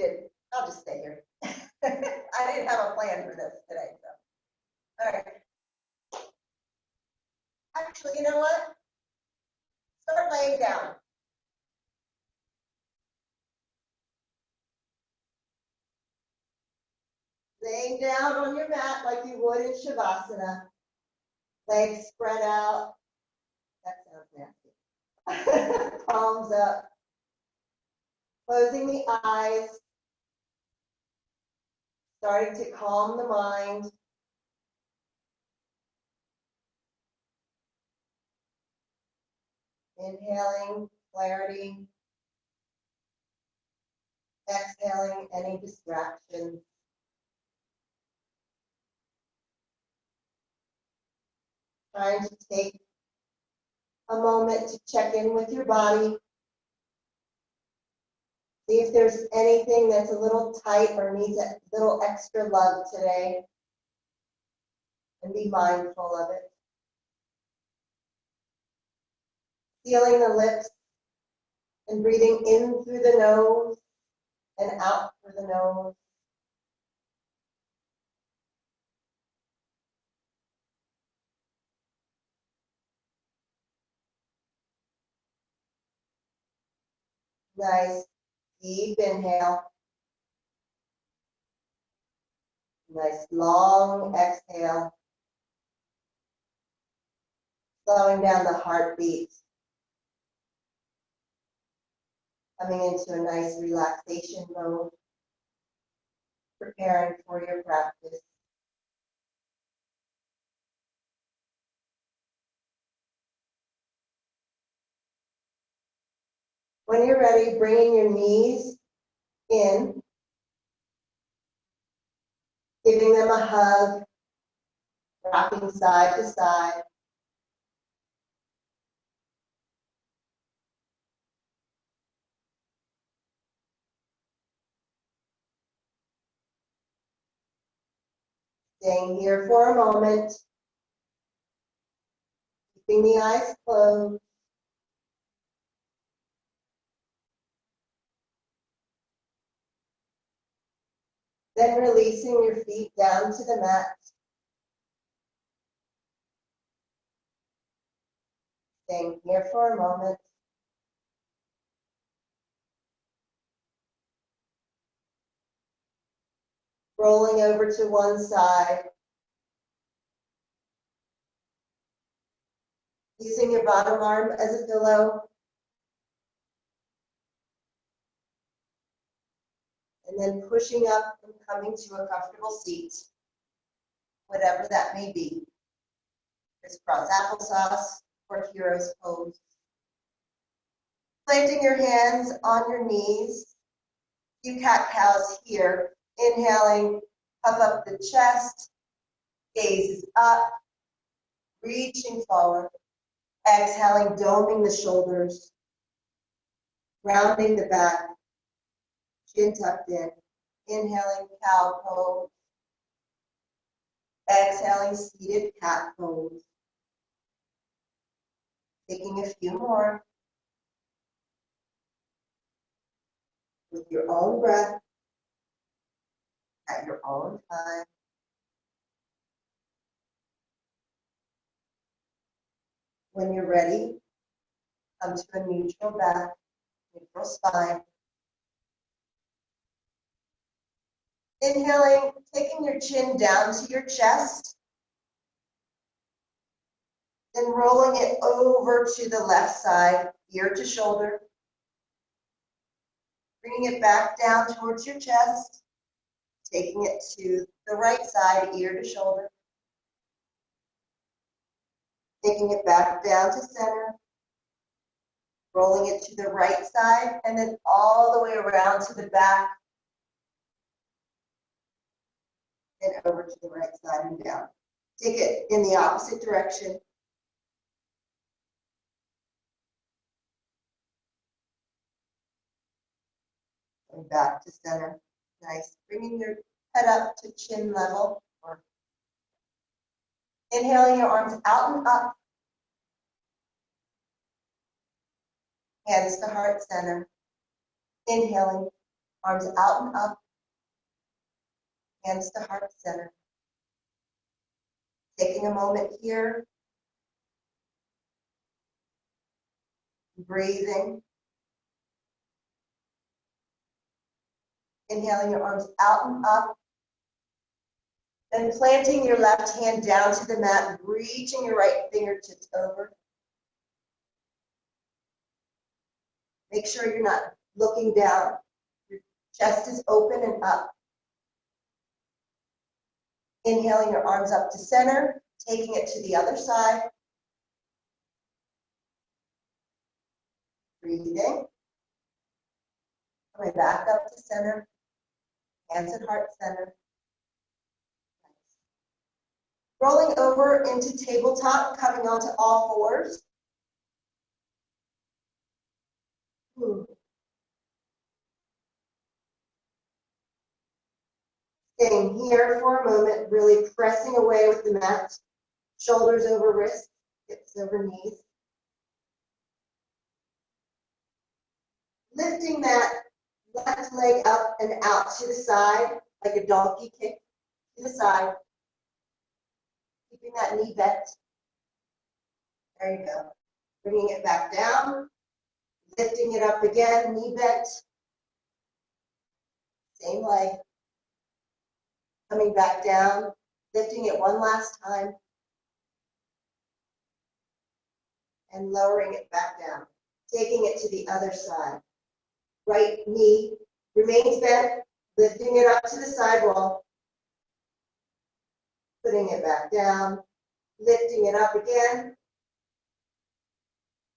did. I'll just stay here. I didn't have a plan for this today, so. All right. Actually, you know what? Start laying down. Laying down on your mat like you would in Shavasana. Legs spread out. That sounds nasty. Palms up. Closing the eyes. Starting to calm the mind. Inhaling clarity. Exhaling any distractions. Trying to take a moment to check in with your body. See if there's anything that's a little tight or needs a little extra love today. And be mindful of it. Feeling the lips and breathing in through the nose and out through the nose. Nice deep inhale. Nice long exhale. Slowing down the heartbeat. Coming into a nice relaxation mode. Preparing for your practice. When you're ready, bringing your knees in, giving them a hug, rocking side to side. Staying here for a moment, keeping the eyes closed. Then releasing your feet down to the mat. Staying here for a moment. Rolling over to one side. Using your bottom arm as a pillow. And then pushing up and coming to a comfortable seat, whatever that may be. Crisscross applesauce or hero's pose. Planting your hands on your knees. Few cat-cows here. Inhaling, puff up the chest, gaze is up, reaching forward. Exhaling, doming the shoulders, rounding the back, chin tucked in. Inhaling, cow pose. Exhaling, seated cat pose. Taking a few more with your own breath at your own time. When you're ready, come to a neutral back, neutral spine. Inhaling, taking your chin down to your chest, then rolling it over to the left side, ear to shoulder. Bringing it back down towards your chest, taking it to the right side, ear to shoulder. Taking it back down to center, rolling it to the right side, and then all the way around to the back, and over to the right side and down. Take it in the opposite direction. And back to center. Nice. Bringing your head up to chin level. Inhaling your arms out and up. Hands to heart center. Inhaling, Arms out and up, hands to heart center. Taking a moment here, breathing. Inhaling your arms out and up. Then planting your left hand down to the mat, reaching your right fingertips over. Make sure you're not looking down. Your chest is open and up. Inhaling your arms up to center, taking it to the other side. Breathing. Coming back up to center. Hands at heart center. Rolling over into tabletop, coming onto all fours. Staying here for a moment, really pressing away with the mat. Shoulders over wrists, hips over knees. Lifting that left leg up and out to the side, like a donkey kick to the side. Keeping that knee bent. There you go. Bringing it back down. Lifting it up again, knee bent. Same leg. Coming back down. Lifting it one last time. And lowering it back down. Taking it to the other side. Right knee remains bent. Lifting it up to the sidewall. Putting it back down. Lifting it up again.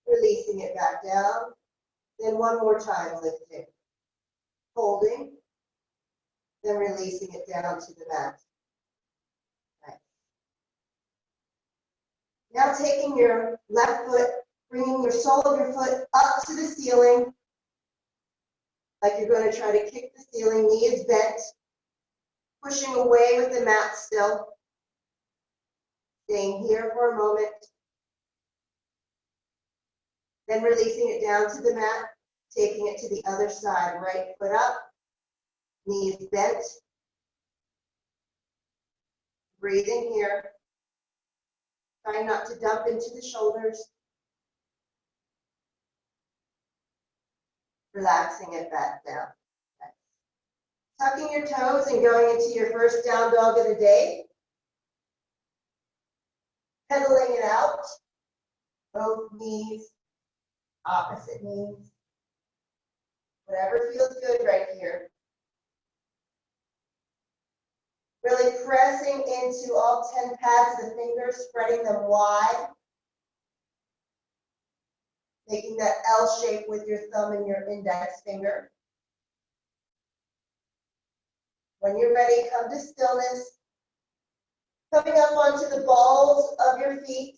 Releasing it back down. Then one more time, lifting. Holding. Then releasing it down to the mat. Right. Now taking your left foot, bringing your sole of your foot up to the ceiling, like you're going to try to kick the ceiling. Knee is bent. Pushing away with the mat still. Staying here for a moment. Then releasing it down to the mat, taking it to the other side. Right foot up, knees bent. Breathing here. Trying not to dump into the shoulders. Relaxing it back down. Tucking your toes and going into your first down dog of the day. Pedaling it out. Both knees. Opposite knees. Whatever feels good right here. Really pressing into all 10 pads of the fingers, spreading them wide. Making that L shape with your thumb and your index finger. When you're ready, come to stillness. Coming up onto the balls of your feet.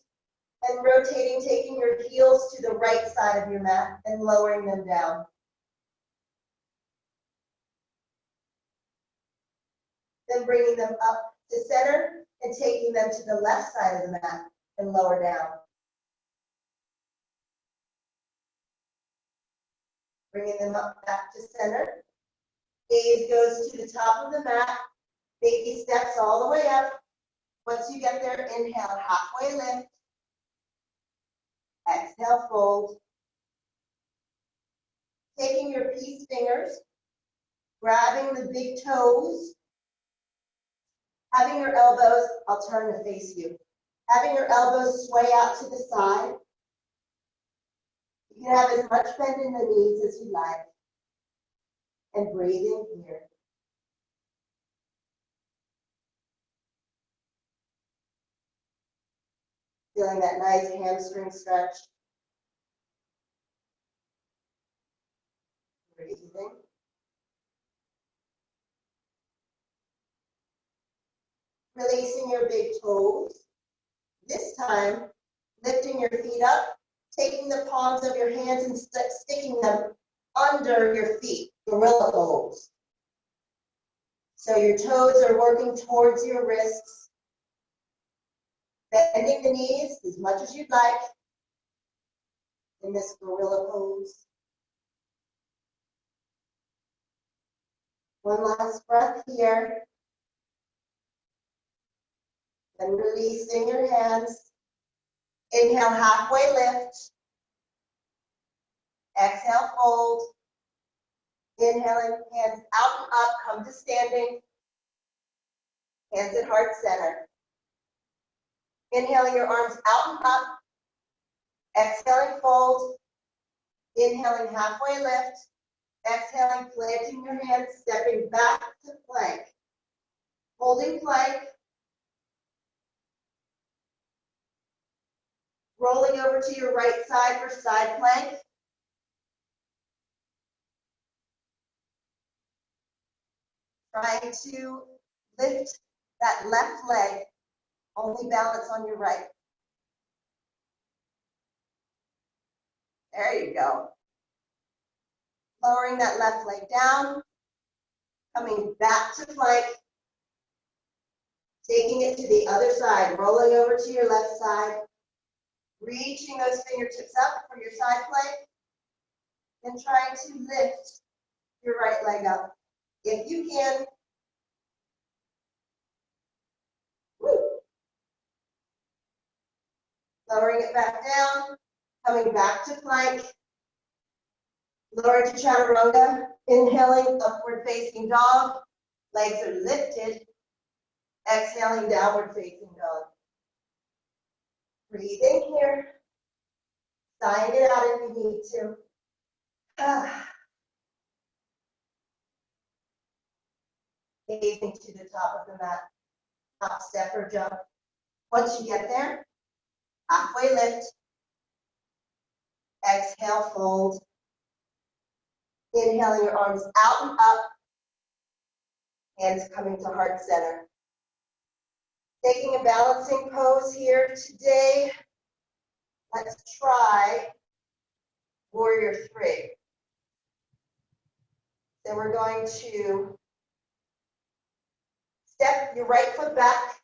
And rotating, taking your heels to the right side of your mat and lowering them down. Then bringing them up to center and taking them to the left side of the mat and lower down. Bringing them up back to center. Gaze goes to the top of the mat. Baby steps all the way up. Once you get there, inhale, halfway lift. Exhale, fold. Taking your peace fingers, grabbing the big toes, having your elbows, I'll turn to face you, having your elbows sway out to the side. You can have as much bend in the knees as you like. And breathing here. Feeling that nice hamstring stretch. Breathing. Releasing your big toes. This time, lifting your feet up, taking the palms of your hands and sticking them under your feet, gorilla pose. So your toes are working towards your wrists. Bending the knees as much as you'd like in this gorilla pose. One last breath here. Then releasing your hands. Inhale, halfway lift. Exhale, fold. Inhaling, hands out and up, come to standing. Hands at heart center. Inhaling your arms out and up. Exhaling, fold. Inhaling, halfway lift. Exhaling, planting your hands, stepping back to plank. Holding plank. Rolling over to your right side for side plank. Trying to lift that left leg, only balance on your right. There you go. Lowering that left leg down, coming back to plank, taking it to the other side, rolling over to your left side, reaching those fingertips up for your side plank, and trying to lift your right leg up. If you can. Woo. Lowering it back down, coming back to plank, lower to chaturanga, inhaling, upward facing dog, legs are lifted, exhaling, downward facing dog. Breathe in here, sighing it out if you need to. Gazing to the top of the mat, top step or jump. Once you get there, halfway lift, exhale, fold. Inhaling your arms out and up, hands coming to heart center. Taking a balancing pose here today. Let's try warrior 3. So we're going to step your right foot back,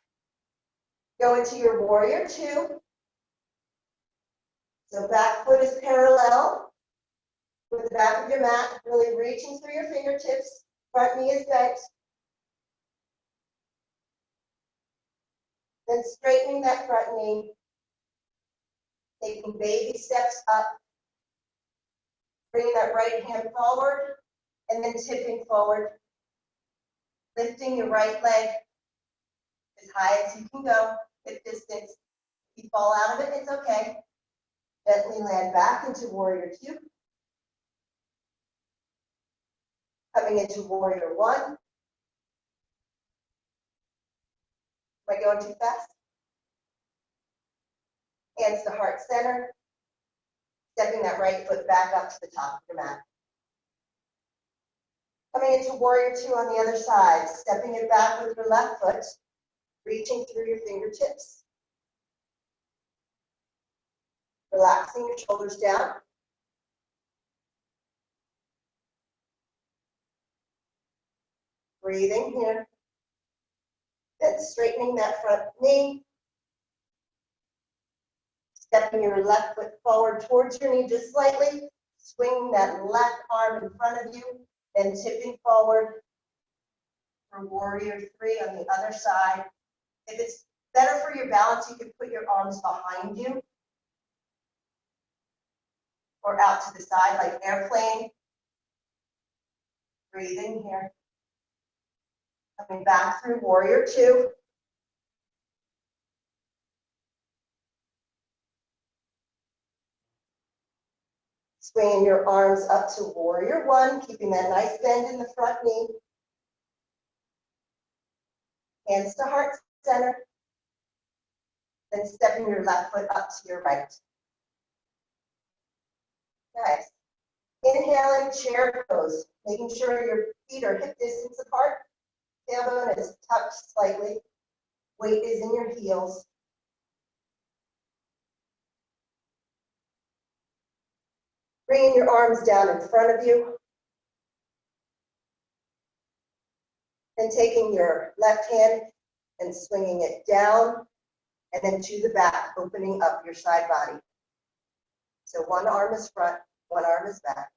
go into your warrior 2. So back foot is parallel with the back of your mat, really reaching through your fingertips. Front knee is bent. Then straightening that front knee, taking baby steps up, bringing that right hand forward, and then tipping forward, lifting your right leg as high as you can go with distance. If you fall out of it, it's okay. Gently land back into warrior 2. Coming into warrior 1. Am I going too fast? Hands to heart center. Stepping that right foot back up to the top of your mat. Coming into warrior 2 on the other side. Stepping it back with your left foot. Reaching through your fingertips. Relaxing your shoulders down. Breathing here. Then straightening that front knee. Stepping your left foot forward towards your knee just slightly. Swinging that left arm in front of you. Then tipping forward for warrior 3 on the other side. If it's better for your balance, you can put your arms behind you or out to the side like airplane. Breathing here. Coming back through warrior 2. Swinging your arms up to warrior 1, keeping that nice bend in the front knee. Hands to heart center. Then stepping your left foot up to your right. Nice. Inhaling chair pose, making sure your feet are hip distance apart. Tailbone is tucked slightly. Weight is in your heels. Bringing your arms down in front of you. And taking your left hand and swinging it down and then to the back, opening up your side body. So one arm is front, one arm is back.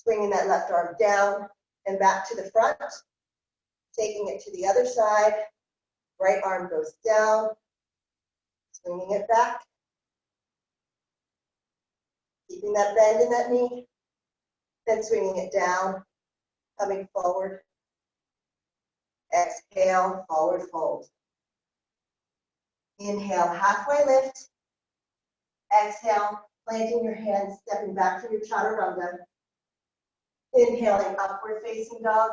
Swinging that left arm down and back to the front. Taking it to the other side. Right arm goes down. Swinging it back. Keeping that bend in that knee. Then swinging it down. Coming forward. Exhale, forward fold. Inhale, halfway lift. Exhale, planting your hands, stepping back from your chaturanga. Inhaling, upward facing dog.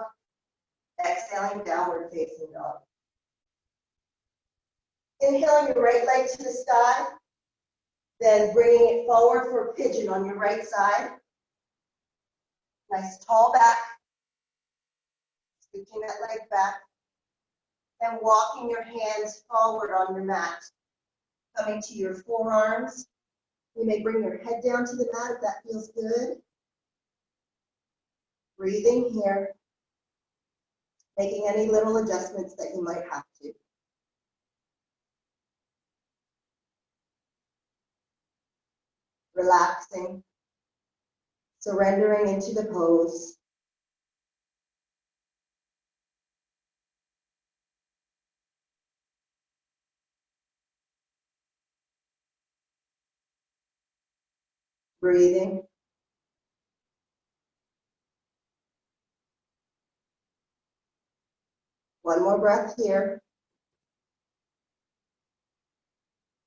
Exhaling, downward facing dog. Inhaling your right leg to the sky. Then bringing it forward for pigeon on your right side. Nice tall back. Scooching that leg back. And walking your hands forward on your mat. Coming to your forearms. You may bring your head down to the mat if that feels good. Breathing here. Making any little adjustments that you might have to. Relaxing. Surrendering into the pose. Breathing. One more breath here.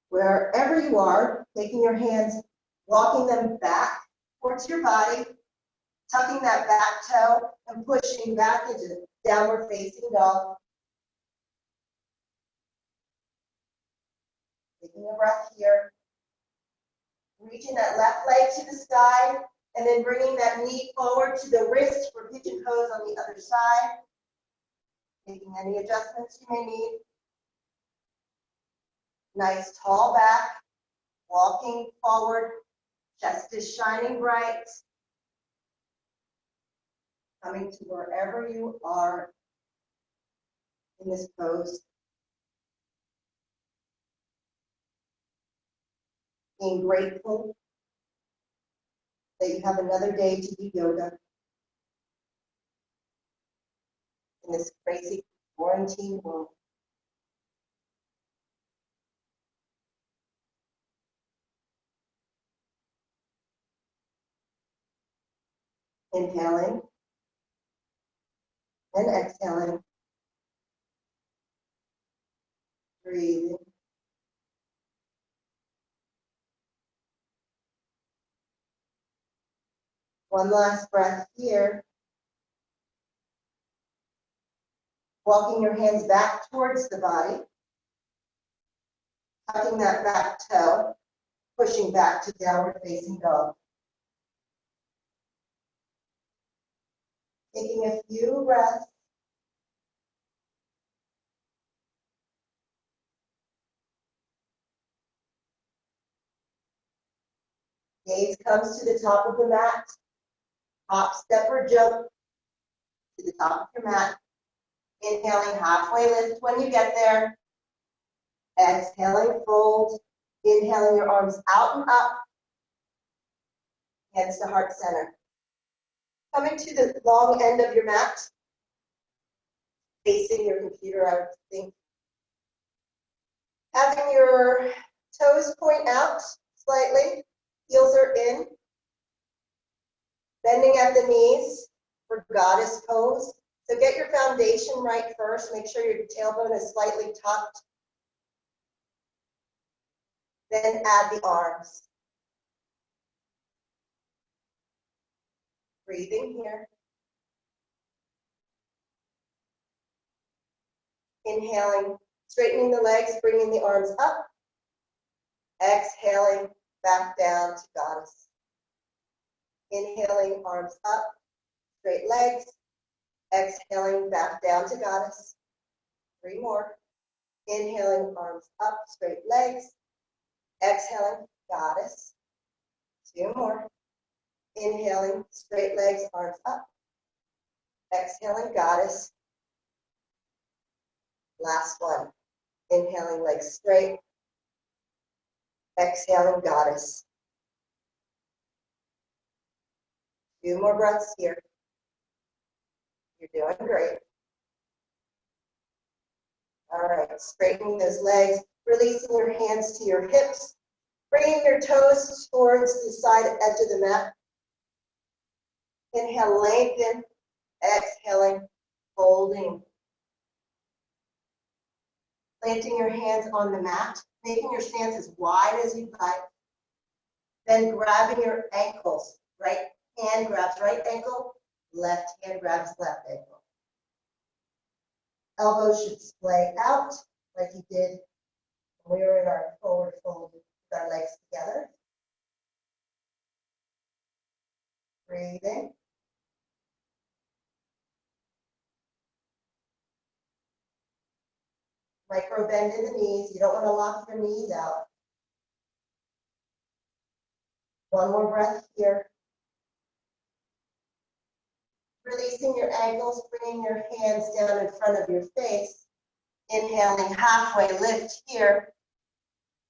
Wherever you are, taking your hands, walking them back towards your body, tucking that back toe and pushing back into downward facing dog. Taking a breath here. Reaching that left leg to the sky and then bringing that knee forward to the wrist for pigeon pose on the other side. Making any adjustments you may need. Nice tall back, walking forward, chest is shining bright. Coming to wherever you are in this pose. Being grateful that you have another day to do yoga in this crazy quarantine world. Inhaling and exhaling. Breathing. One last breath here. Walking your hands back towards the body. Tucking that back toe, pushing back to downward facing dog. Taking a few breaths. Gaze comes to the top of the mat. Hop, step, or jump to the top of your mat. Inhaling, halfway lift when you get there. Exhaling, fold. Inhaling your arms out and up. Hands to heart center. Coming to the long end of your mat. Facing your computer, I would think. Having your toes point out slightly. Heels are in. Bending at the knees for goddess pose. So get your foundation right first. Make sure your tailbone is slightly tucked. Then add the arms. Breathing here. Inhaling, straightening the legs, bringing the arms up. Exhaling, back down to goddess. Inhaling, arms up, straight legs. Exhaling, back down to goddess. 3 more. Inhaling, arms up, straight legs. Exhaling, goddess. 2 more. Inhaling, straight legs, arms up. Exhaling, goddess. Last one. Inhaling, legs straight. Exhaling, goddess. 2 more breaths here. You're doing great. All right, straightening those legs, releasing your hands to your hips, bringing your toes towards the side edge of the mat. Inhale, lengthen. Exhaling, folding. Planting your hands on the mat, making your stance as wide as you'd like. Then grabbing your ankles. Right hand grabs right ankle, left hand grabs left ankle. Elbows should splay out like you did when we were in our forward fold with our legs together. Breathing. Micro bend in the knees. You don't want to lock your knees out. One more breath here. Releasing your ankles, bringing your hands down in front of your face. Inhaling, halfway lift here.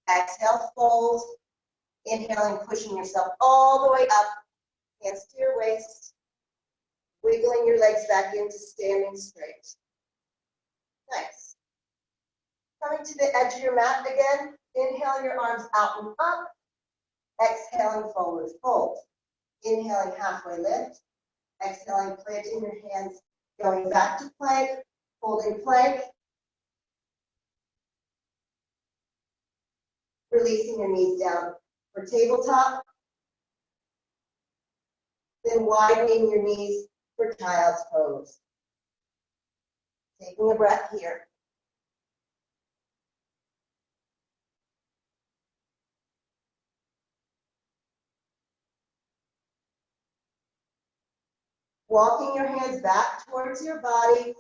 Exhale, fold. Inhaling, pushing yourself all the way up. Hands to your waist. Wiggling your legs back into standing straight. Nice. Coming to the edge of your mat again. Inhale your arms out and up. Exhaling, forward fold. Inhaling, halfway lift. Exhaling, planting your hands, going back to plank, holding plank. Releasing your knees down for tabletop. Then widening your knees for child's pose. Taking a breath here. Walking your hands back towards your body.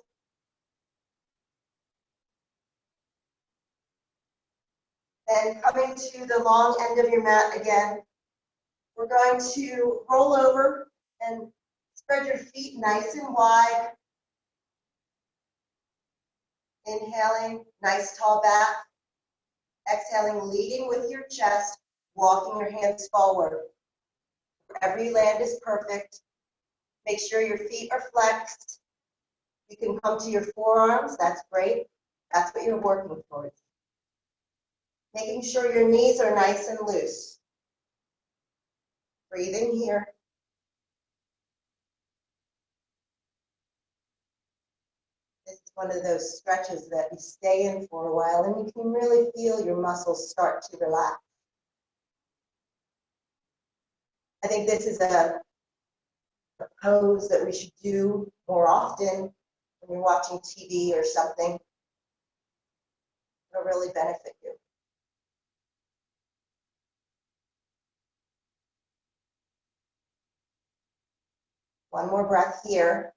And coming to the long end of your mat again. We're going to roll over and spread your feet nice and wide. Inhaling, nice tall back. Exhaling, leading with your chest, walking your hands forward. Wherever you land is perfect. Make sure your feet are flexed. You can come to your forearms, that's great. That's what you're working towards. Making sure your knees are nice and loose. Breathing here. This is one of those stretches that you stay in for a while and you can really feel your muscles start to relax. I think this is a pose that we should do more often when you're watching TV or something. It'll really benefit you. One more breath here.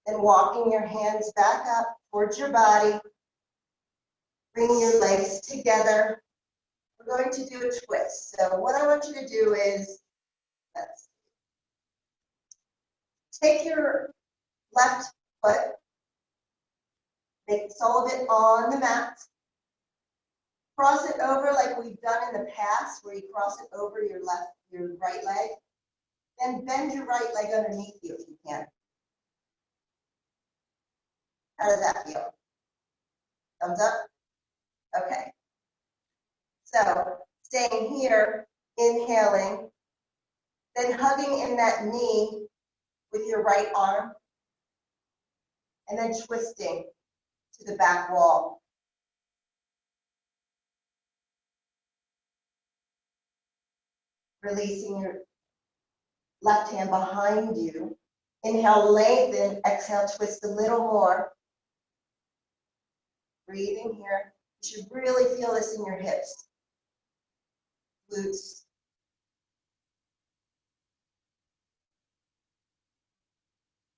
And walking your hands back up towards your body. Bringing your legs together. We're going to do a twist. So what I want you to do is, take your left foot, make the sole of it on the mat, cross it over like we've done in the past, where you cross it over your right leg, then bend your right leg underneath you if you can. How does that feel? Thumbs up? Okay. So staying here, inhaling, then hugging in that knee with your right arm, and then twisting to the back wall. Releasing your left hand behind you. Inhale, lengthen, exhale, twist a little more. Breathing here. You should really feel this in your hips, glutes.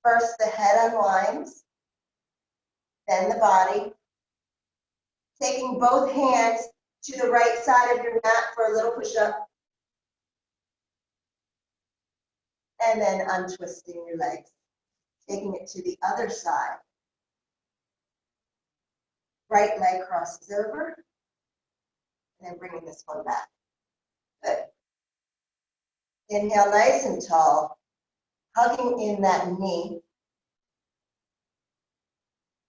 First, the head unwinds, then the body. Taking both hands to the right side of your mat for a little push-up. And then untwisting your legs. Taking it to the other side. Right leg crosses over. And then bringing this one back. Good. Inhale nice and tall. hugging in that knee.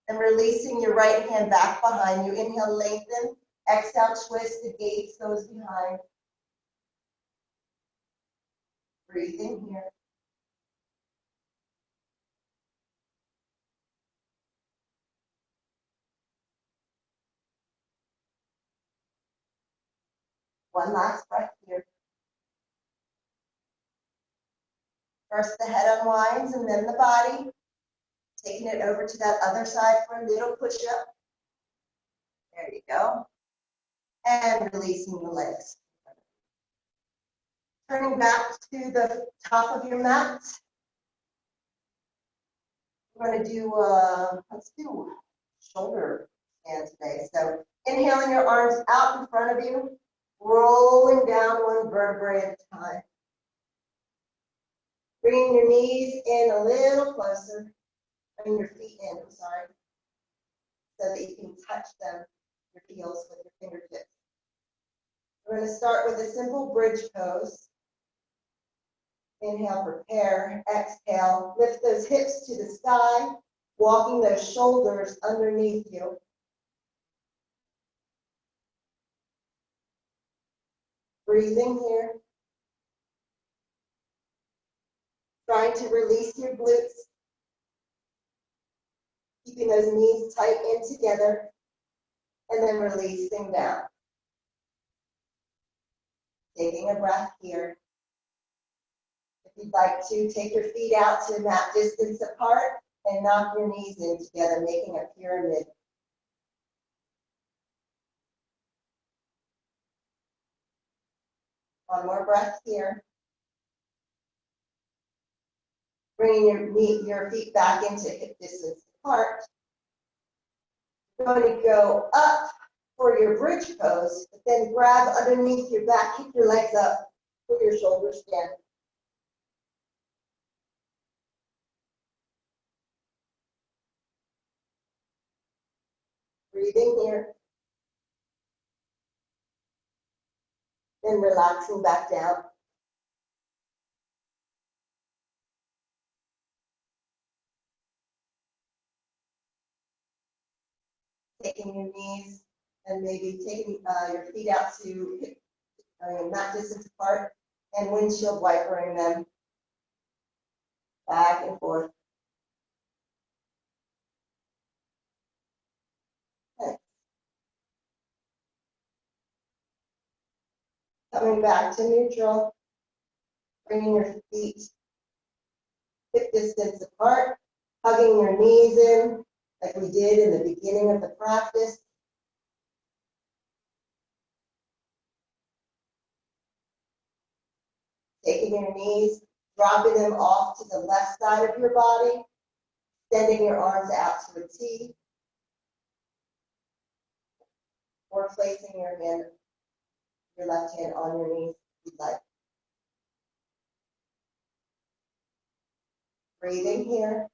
And releasing your right hand back behind you. Inhale, lengthen. Exhale, twist. The gaze goes behind. Breathe in here. One last breath here. First the head unwinds and then the body. Taking it over to that other side for a little push-up. There you go. And releasing the legs. Turning back to the top of your mat. We're going to do, let's do shoulder stand today. So inhaling your arms out in front of you, rolling down one vertebrae at a time. Bringing your knees in a little closer, bring your feet in, I'm sorry, so that you can touch them, your heels with your fingertips. We're going to start with a simple bridge pose. Inhale, prepare, exhale, lift those hips to the sky, walking those shoulders underneath you. Breathing here. Trying to release your glutes. Keeping those knees tight in together, and then releasing down. Taking a breath here. If you'd like to, take your feet out to mat distance apart and knock your knees in together, making a pyramid. One more breath here. Bringing your feet back into hip distance apart. You're going to go up for your bridge pose, but then grab underneath your back, kick your legs up for your shoulder stand. Breathing here. Then relaxing back down. Taking your knees and maybe taking your feet out to mat distance apart and windshield wipering them back and forth. Okay. Coming back to neutral, bringing your feet hip distance apart, hugging your knees in like we did in the beginning of the practice. Taking your knees, dropping them off to the left side of your body, extending your arms out to a T, or placing your left hand on your knees if you'd like. Breathing here.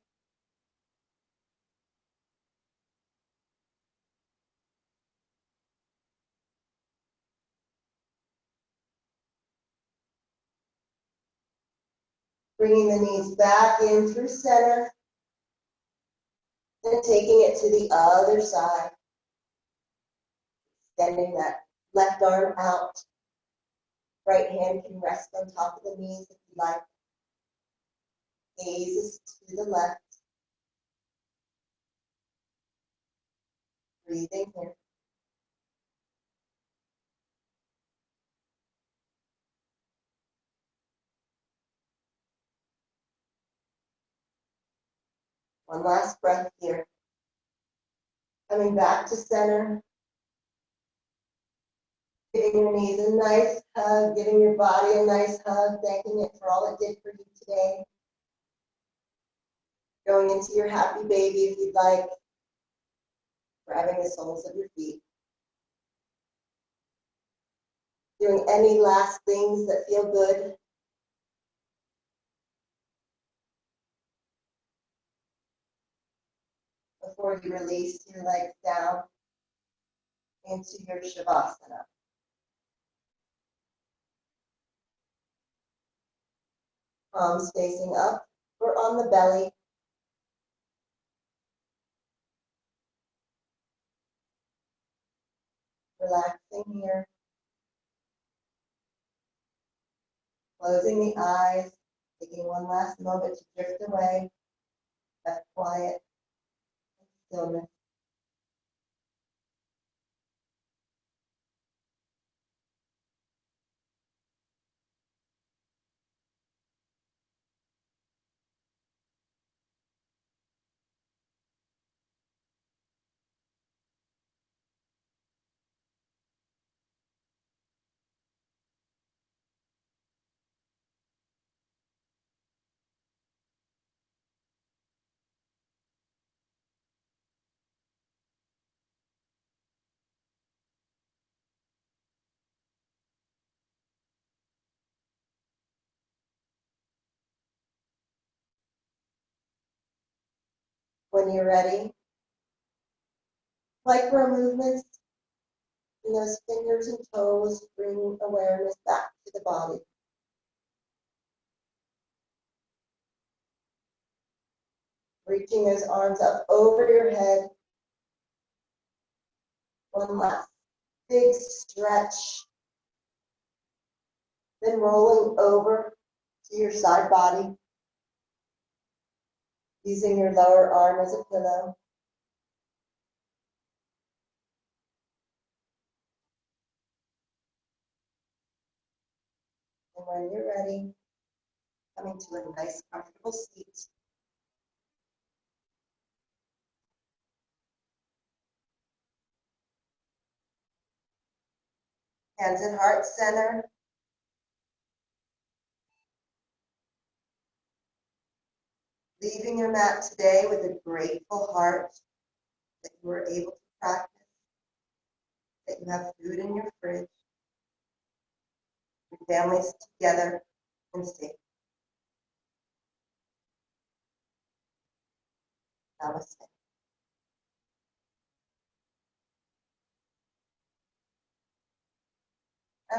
Bringing the knees back in through center and taking it to the other side. Extending that left arm out. Right hand can rest on top of the knees if you like. Gaze is to the left. Breathing here. One last breath here. Coming back to center. Giving your knees a nice hug, giving your body a nice hug, thanking it for all it did for you today. Going into your happy baby if you'd like. Grabbing the soles of your feet. Doing any last things that feel good. Before you release your legs down into your Shavasana. Palms facing up, or on the belly. Relaxing here. Closing the eyes, taking one last moment to drift away. That quiet and stillness. When you're ready, micro movements in those fingers and toes bring awareness back to the body. Reaching those arms up over your head. One last big stretch. Then rolling over to your side body. Using your lower arm as a pillow. And when you're ready, coming to a nice comfortable seat. Hands at heart center. Leaving your mat today with a grateful heart that you were able to practice, that you have food in your fridge, your family's together and safe. Namaste.